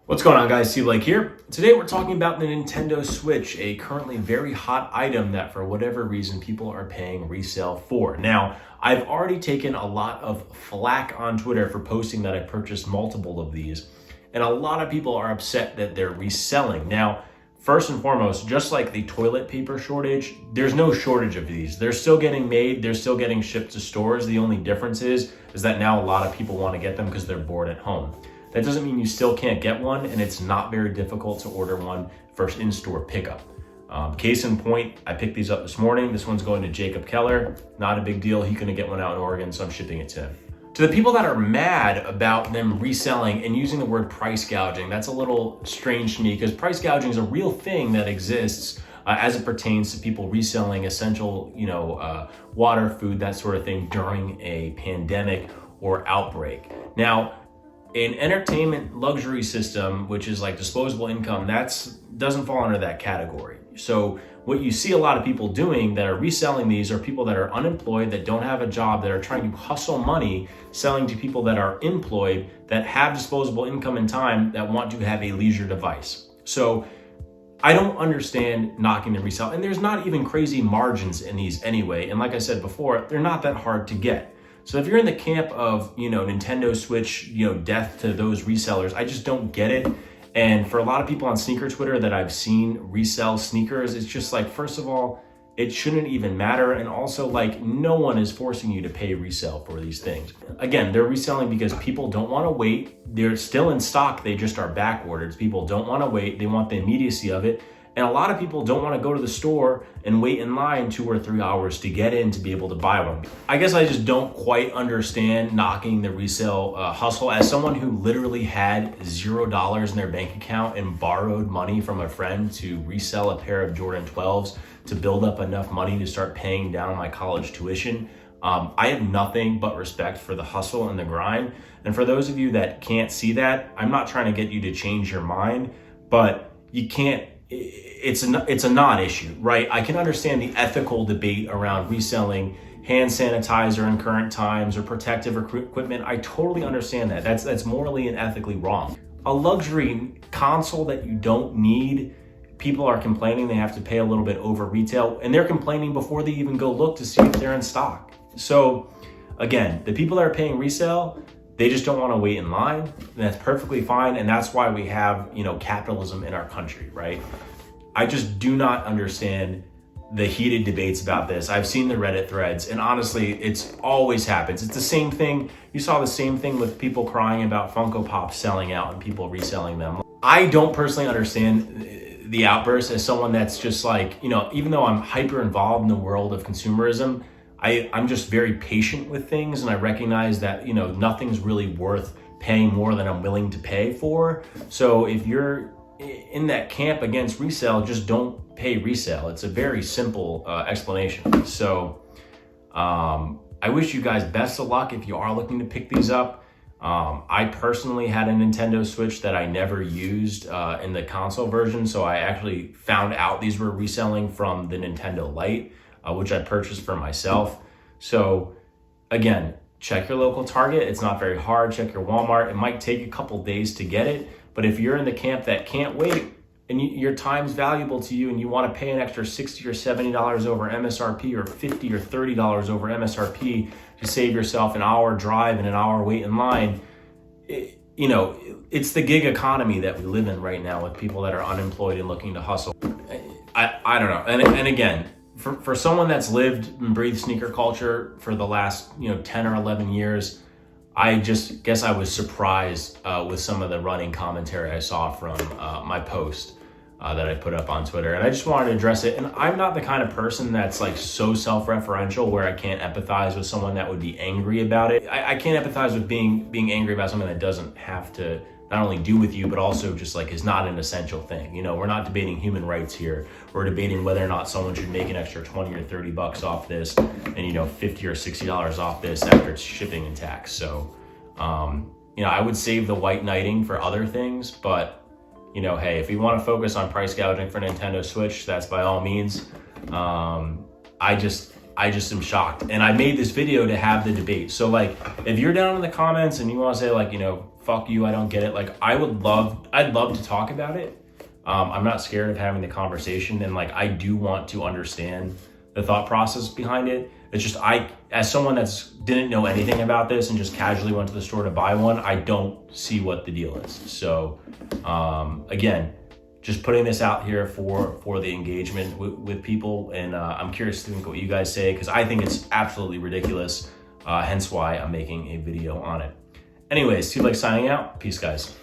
What's going on, guys? Steve Blake here. Today we're talking about the Nintendo Switch, a currently very hot item that for whatever reason people are paying resale for. Now, I've already taken a lot of flack on Twitter for posting that I purchased multiple of these, and a lot of people are upset that they're reselling. Now, first and foremost, just like the toilet paper shortage, there's no shortage of these. They're still getting made, they're still getting shipped to stores. The only difference is that now a lot of people want to get them because they're bored at home. That doesn't mean you still can't get one, and it's not very difficult to order one for in-store pickup. Case in point, I picked these up this morning. This one's going to Jacob Keller. Not a big deal. He couldn't get one out in Oregon, so I'm shipping it to him. To the people that are mad about them reselling and using the word price gouging, that's a little strange to me because price gouging is a real thing that exists as it pertains to people reselling essential, water, food, that sort of thing during a pandemic or outbreak. Now, an entertainment luxury system, which is like disposable income, doesn't fall under that category. So what you see a lot of people doing that are reselling these are people that are unemployed, that don't have a job, that are trying to hustle money, selling to people that are employed, that have disposable income and time, that want to have a leisure device. So I don't understand knocking the resale. And there's not even crazy margins in these anyway. And like I said before, they're not that hard to get. So if you're in the camp of, Nintendo Switch, death to those resellers, I just don't get it. And for a lot of people on sneaker Twitter that I've seen resell sneakers, it's just like, first of all, it shouldn't even matter. And also, like, no one is forcing you to pay resale for these things. Again, they're reselling because people don't want to wait. They're still in stock. They just are back ordered. People don't want to wait. They want the immediacy of it. And a lot of people don't want to go to the store and wait in line 2 or 3 hours to get in to be able to buy one. I guess I just don't quite understand knocking the resale hustle. As someone who literally had $0 in their bank account and borrowed money from a friend to resell a pair of Jordan 12s to build up enough money to start paying down my college tuition, I have nothing but respect for the hustle and the grind. And for those of you that can't see that, I'm not trying to get you to change your mind, but you can't. It's a non-issue, right? I can understand the ethical debate around reselling hand sanitizer in current times or protective equipment. I totally understand that. That's morally and ethically wrong. A luxury console that you don't need, people are complaining they have to pay a little bit over retail, and they're complaining before they even go look to see if they're in stock. So again, the people that are paying resale, they just don't want to wait in line, and that's perfectly fine. And that's why we have, capitalism in our country, right? I just do not understand the heated debates about this. I've seen the Reddit threads, and honestly, it's always happens. It's the same thing. You saw the same thing with people crying about Funko Pops selling out and people reselling them. I don't personally understand the outburst as someone that's just like, even though I'm hyper involved in the world of consumerism, I'm just very patient with things, and I recognize that, nothing's really worth paying more than I'm willing to pay for. So if you're in that camp against resale, just don't pay resale. It's a very simple explanation. So I wish you guys best of luck if you are looking to pick these up. I personally had a Nintendo Switch that I never used in the console version, so I actually found out these were reselling from the Nintendo Lite, which I purchased for myself. So again, check your local Target. It's not very hard. Check your Walmart. It might take a couple days to get it, but if you're in the camp that can't wait and your time's valuable to you and you want to pay an extra $60 or $70 over MSRP or $50 or $30 over MSRP to save yourself an hour drive and an hour wait in line, it's the gig economy that we live in right now with people that are unemployed and looking to hustle. I don't know. And again, for someone that's lived and breathed sneaker culture for the last 10 or 11 years, I just guess I was surprised with some of the running commentary I saw from my post that I put up on Twitter, and I just wanted to address it. And I'm not the kind of person that's like so self-referential where I can't empathize with someone that would be angry about it. I can't empathize with being angry about something that doesn't have to not only do with you, but also just like is not an essential thing. We're not debating human rights here. We're debating whether or not someone should make an extra 20 or 30 bucks off this and, $50 or $60 off this after it's shipping and tax. So, I would save the white knighting for other things, but hey, if you want to focus on price gouging for Nintendo Switch, that's by all means. I just am shocked. And I made this video to have the debate. So like, if you're down in the comments and you want to say like, fuck you, I don't get it. Like I'd love to talk about it. I'm not scared of having the conversation, and like I do want to understand the thought process behind it. It's just as someone that's didn't know anything about this and just casually went to the store to buy one, I don't see what the deal is. So again, just putting this out here for the engagement with people, and I'm curious to think what you guys say, because I think it's absolutely ridiculous. Hence why I'm making a video on it. Anyways, feel like signing out. Peace, guys.